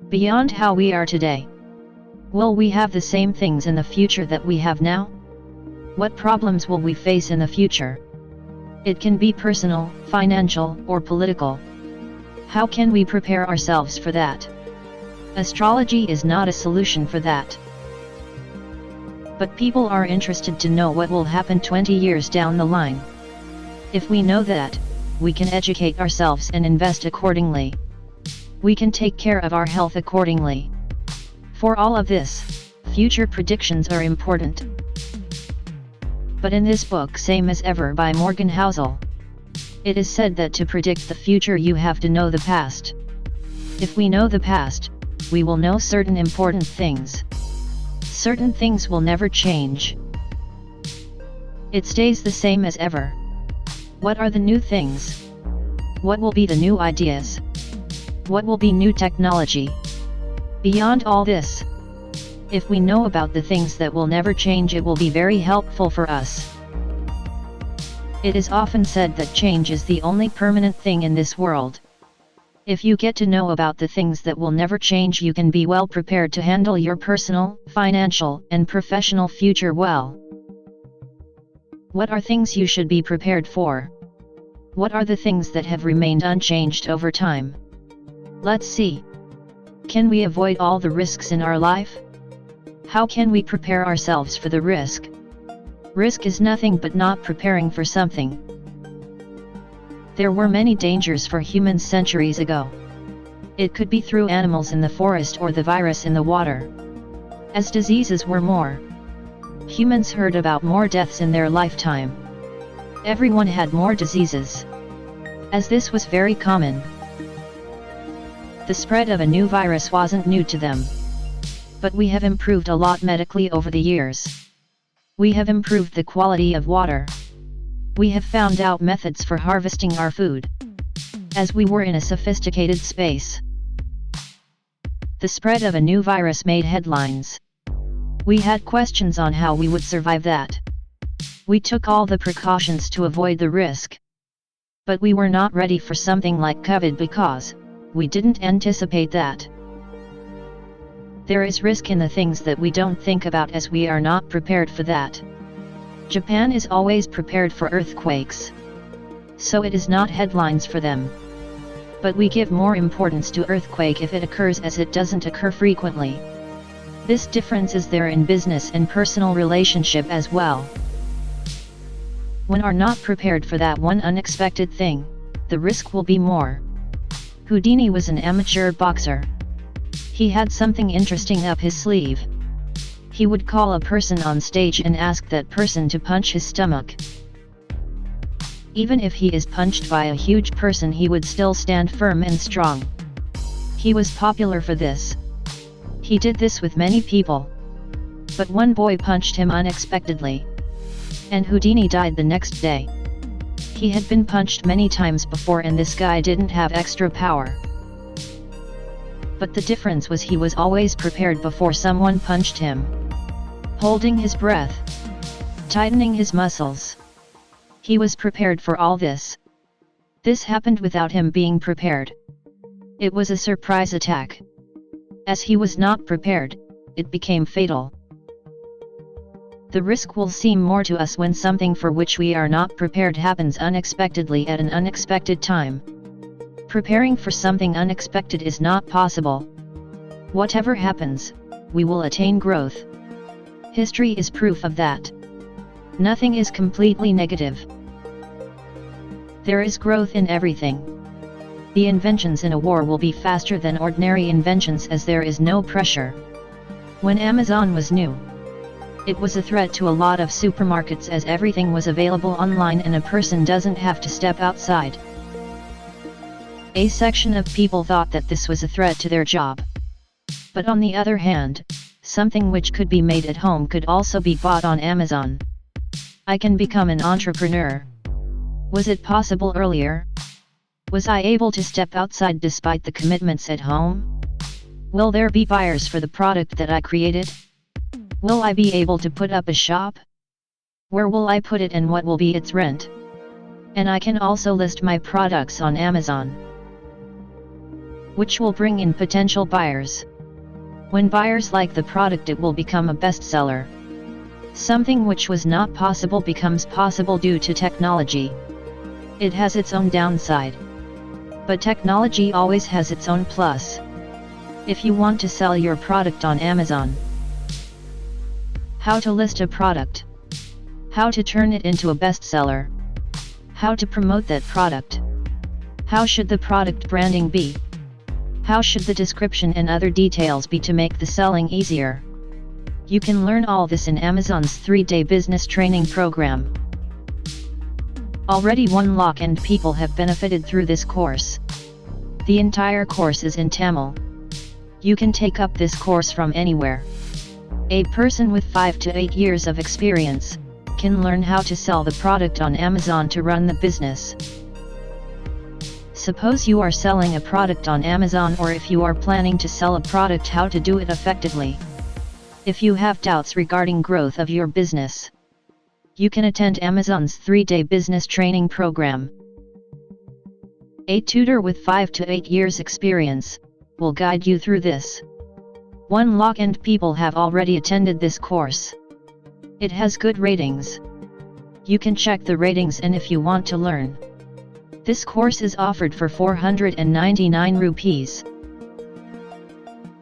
Beyond how we are today. Will we have the same things in the future that we have now? What problems will we face in the future? It can be personal, financial, or political. How can we prepare ourselves for that? Astrology is not a solution for that. But people are interested to know what will happen 20 years down the line. If we know that, we can educate ourselves and invest accordingly. We can take care of our health accordingly. For all of this, future predictions are important. But in this book, Same as Ever by Morgan Housel, it is said that to predict the future you have to know the past. If we know the past, we will know certain important things. Certain things will never change. It stays the same as ever. What are the new things? What will be the new ideas? What will be new technology? Beyond all this, if we know about the things that will never change, it will be very helpful for us. It is often said that change is the only permanent thing in this world. If you get to know about the things that will never change, you can be well prepared to handle your personal, financial, and professional future well. What are things you should be prepared for? What are the things that have remained unchanged over time? Let's see. Can we avoid all the risks in our life? How can we prepare ourselves for the risk? Risk is nothing but not preparing for something. There were many dangers for humans centuries ago. It could be through animals in the forest or the virus in the water. As diseases were more, humans heard about more deaths in their lifetime. Everyone had more diseases, as this was very common. The spread of a new virus wasn't new to them. But we have improved a lot medically over the years. We have improved the quality of water. We have found out methods for harvesting our food, as we were in a sophisticated space. The spread of a new virus made headlines. We had questions on how we would survive that. We took all the precautions to avoid the risk. But we were not ready for something like COVID because we didn't anticipate that. There is risk in the things that we don't think about, as we are not prepared for that. Japan is always prepared for earthquakes, so it is not headlines for them. But we give more importance to earthquake if it occurs, as it doesn't occur frequently. This difference is there in business and personal relationship as well. When are not prepared for that one unexpected thing, the risk will be more. Houdini was an amateur boxer. He had something interesting up his sleeve. He would call a person on stage and ask that person to punch his stomach. Even if he is punched by a huge person, he would still stand firm and strong. He was popular for this. He did this with many people. But one boy punched him unexpectedly, and Houdini died the next day. He had been punched many times before, and this guy didn't have extra power. But the difference was he was always prepared before someone punched him. Holding his breath, tightening his muscles. He was prepared for all this. This happened without him being prepared. It was a surprise attack. As he was not prepared, it became fatal. The risk will seem more to us when something for which we are not prepared happens unexpectedly at an unexpected time. Preparing for something unexpected is not possible. Whatever happens, we will attain growth. History is proof of that. Nothing is completely negative. There is growth in everything. The inventions in a war will be faster than ordinary inventions, as there is no pressure. When Amazon was new, it was a threat to a lot of supermarkets, as everything was available online and a person doesn't have to step outside. A section of people thought that this was a threat to their job. But on the other hand, something which could be made at home could also be bought on Amazon. I can become an entrepreneur. Was it possible earlier? Was I able to step outside despite the commitments at home? Will there be buyers for the product that I created? Will I be able to put up a shop? Where will I put it and what will be its rent? And I can also list my products on Amazon. which will bring in potential buyers. When buyers like the product, it will become a bestseller. Something which was not possible becomes possible due to technology. It has its own downside. But technology always has its own plus. If you want to sell your product on Amazon, how to list a product, how to turn it into a bestseller, how to promote that product, how should the product branding be, how should the description and other details be to make the selling easier. You can learn all this in Amazon's 3-day business training program. Already 1 lakh and people have benefited through this course. The entire course is in Tamil. You can take up this course from anywhere. A person with 5 to 8 years of experience can learn how to sell the product on Amazon to run the business. Suppose you are selling a product on Amazon, or if you are planning to sell a product, how to do it effectively. If you have doubts regarding growth of your business, you can attend Amazon's 3-day business training program. A tutor with 5 to 8 years experience will guide you through this. 1 lakh and people have already attended this course. It has good ratings. You can check the ratings, and if you want to learn, this course is offered for 499 rupees.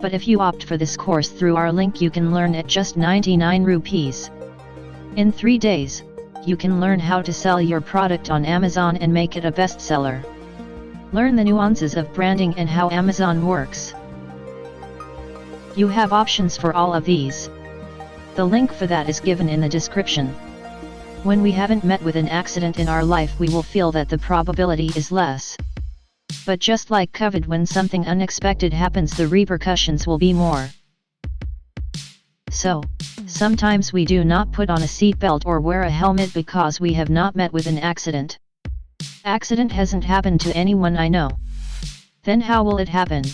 But if you opt for this course through our link, you can learn at just 99 rupees. In 3 days, you can learn how to sell your product on Amazon and make it a bestseller. Learn the nuances of branding and how Amazon works. You have options for all of these. The link for that is given in the description. When we haven't met with an accident in our life, we will feel that the probability is less. But just like COVID, when something unexpected happens, the repercussions will be more. So, sometimes we do not put on a seatbelt or wear a helmet because we have not met with an accident. Accident hasn't happened to anyone I know. Then how will it happen?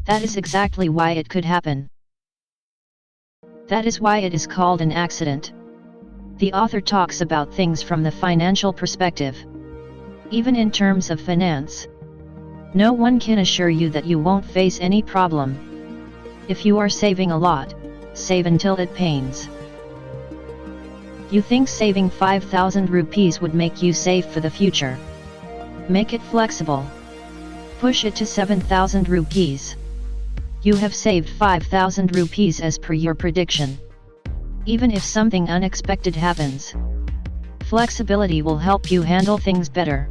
That is exactly why it could happen. That is why it is called an accident. The author talks about things from the financial perspective. Even in terms of finance, no one can assure you that you won't face any problem. If you are saving a lot, save until it pains. You think saving 5,000 rupees would make you save for the future? Make it flexible. Push it to 7,000 rupees. You have saved 5,000 rupees as per your prediction. Even if something unexpected happens, flexibility will help you handle things better.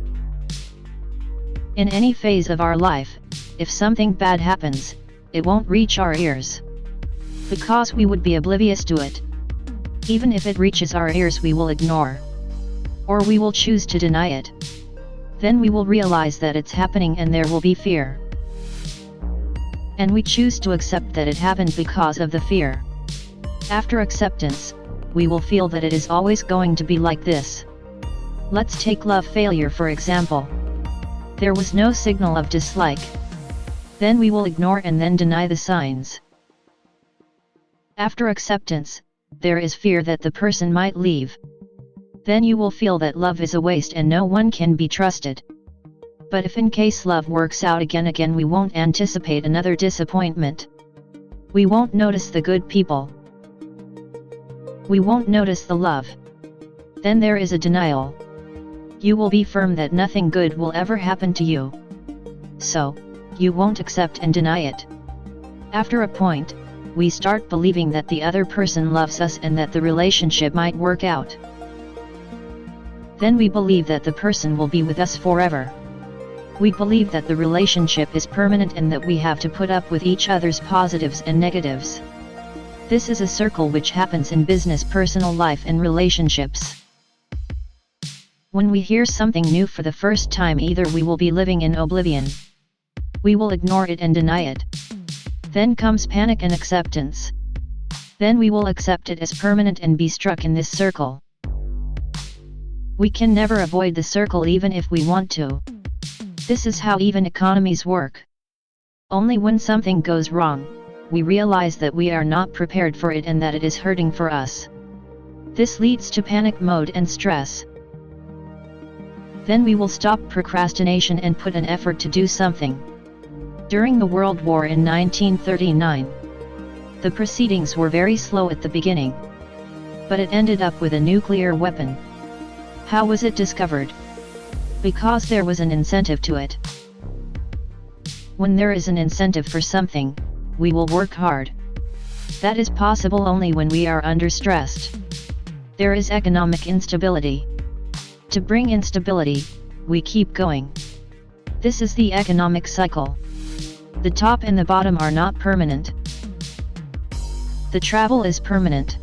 In any phase of our life, if something bad happens, it won't reach our ears, because we would be oblivious to it. Even if it reaches our ears, we will ignore, or we will choose to deny it. Then we will realize that it's happening and there will be fear. And we choose to accept that it happened because of the fear. After acceptance, we will feel that it is always going to be like this. Let's take love failure for example. There was no signal of dislike. Then we will ignore and then deny the signs. After acceptance, there is fear that the person might leave. Then you will feel that love is a waste and no one can be trusted. But if in case love works out again, we won't anticipate another disappointment. We won't notice the good people. We won't notice the love. Then there is a denial. You will be firm that nothing good will ever happen to you. So, you won't accept and deny it. After a point, we start believing that the other person loves us and that the relationship might work out. Then we believe that the person will be with us forever. We believe that the relationship is permanent and that we have to put up with each other's positives and negatives. This is a circle which happens in business, personal life and relationships. When we hear something new for the first time, either we will be living in oblivion. We will ignore it and deny it. Then comes panic and acceptance. Then we will accept it as permanent and be stuck in this circle. We can never avoid the circle even if we want to. This is how even economies work. Only when something goes wrong, we realize that we are not prepared for it and that it is hurting for us. This leads to panic mode and stress. Then we will stop procrastination and put an effort to do something. During the World War in 1939, the proceedings were very slow at the beginning, but it ended up with a nuclear weapon. How was it discovered? Because there was an incentive to it. When there is an incentive for something, we will work hard. That is possible only when we are under stress. There is economic instability. To bring instability, we keep going. This is the economic cycle. The top and the bottom are not permanent. The travel is permanent.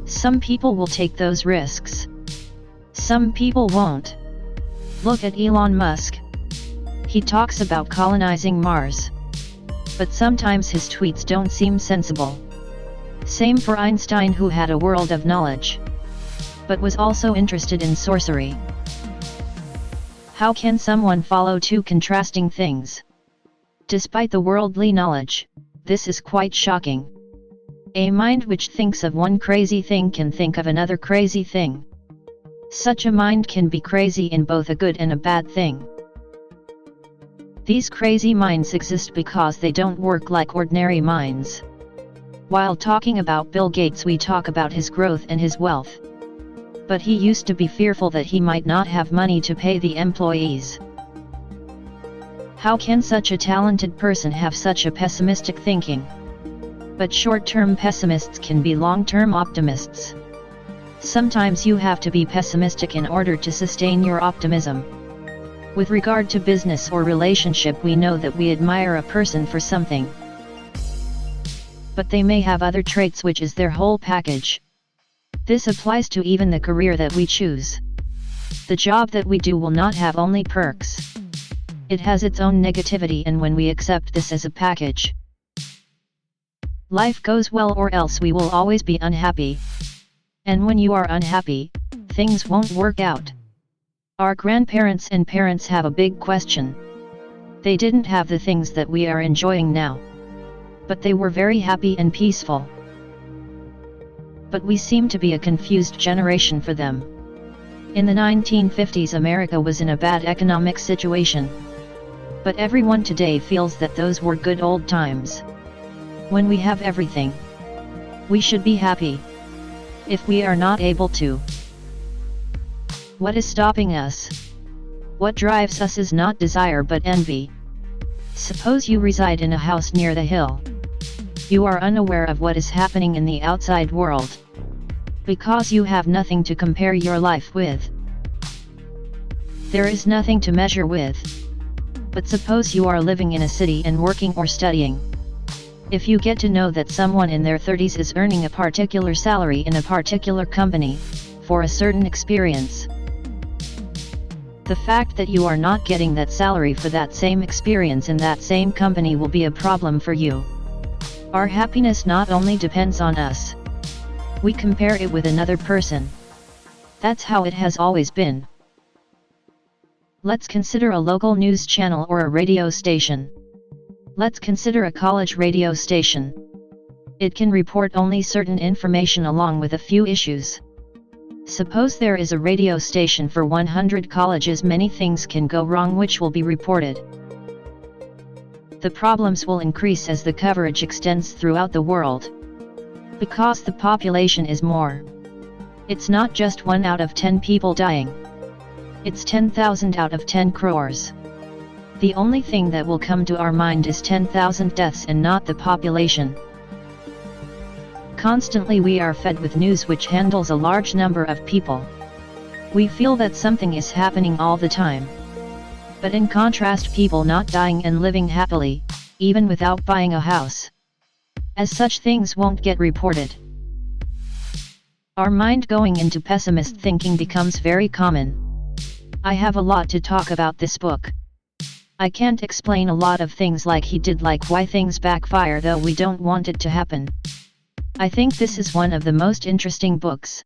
Some people will take those risks. Some people won't. Look at Elon Musk. He talks about colonizing Mars. But sometimes his tweets don't seem sensible. Same for Einstein, who had a world of knowledge, but was also interested in sorcery. How can someone follow two contrasting things? Despite the worldly knowledge, this is quite shocking. A mind which thinks of one crazy thing can think of another crazy thing. Such a mind can be crazy in both a good and a bad thing. These crazy minds exist because they don't work like ordinary minds. While talking about Bill Gates, we talk about his growth and his wealth. But he used to be fearful that he might not have money to pay the employees. How can such a talented person have such a pessimistic thinking? But short-term pessimists can be long-term optimists. Sometimes you have to be pessimistic in order to sustain your optimism. With regard to business or relationship, we know that we admire a person for something, but they may have other traits which is their whole package. This applies to even the career that we choose. The job that we do will not have only perks. It has its own negativity, and when we accept this as a package, life goes well, or else we will always be unhappy. And when you are unhappy, things won't work out. Our grandparents and parents have a big question. They didn't have the things that we are enjoying now, but they were very happy and peaceful. But we seem to be a confused generation for them. In the 1950s, America was in a bad economic situation. But everyone today feels that those were good old times. When we have everything, we should be happy. If we are not able to, what is stopping us? What drives us is not desire but envy. Suppose you reside in a house near the hill. You are unaware of what is happening in the outside world, because you have nothing to compare your life with. There is nothing to measure with. But suppose you are living in a city and working or studying. If you get to know that someone in their 30s is earning a particular salary in a particular company, for a certain experience, the fact that you are not getting that salary for that same experience in that same company will be a problem for you. Our happiness not only depends on us. We compare it with another person. That's how it has always been. Let's consider a local news channel or a radio station. Let's consider a college radio station. It can report only certain information along with a few issues. Suppose there is a radio station for 100 colleges, many things can go wrong which will be reported. The problems will increase as the coverage extends throughout the world. Because the population is more. It's not just 1 out of 10 people dying. It's 10,000 out of 10 crores. The only thing that will come to our mind is 10,000 deaths and not the population. Constantly we are fed with news which handles a large number of people. We feel that something is happening all the time. But in contrast, people not dying and living happily, even without buying a house. As such things won't get reported. Our mind going into pessimist thinking becomes very common. I have a lot to talk about this book. I can't explain a lot of things like he did, like why things backfire though we don't want it to happen. I think this is one of the most interesting books.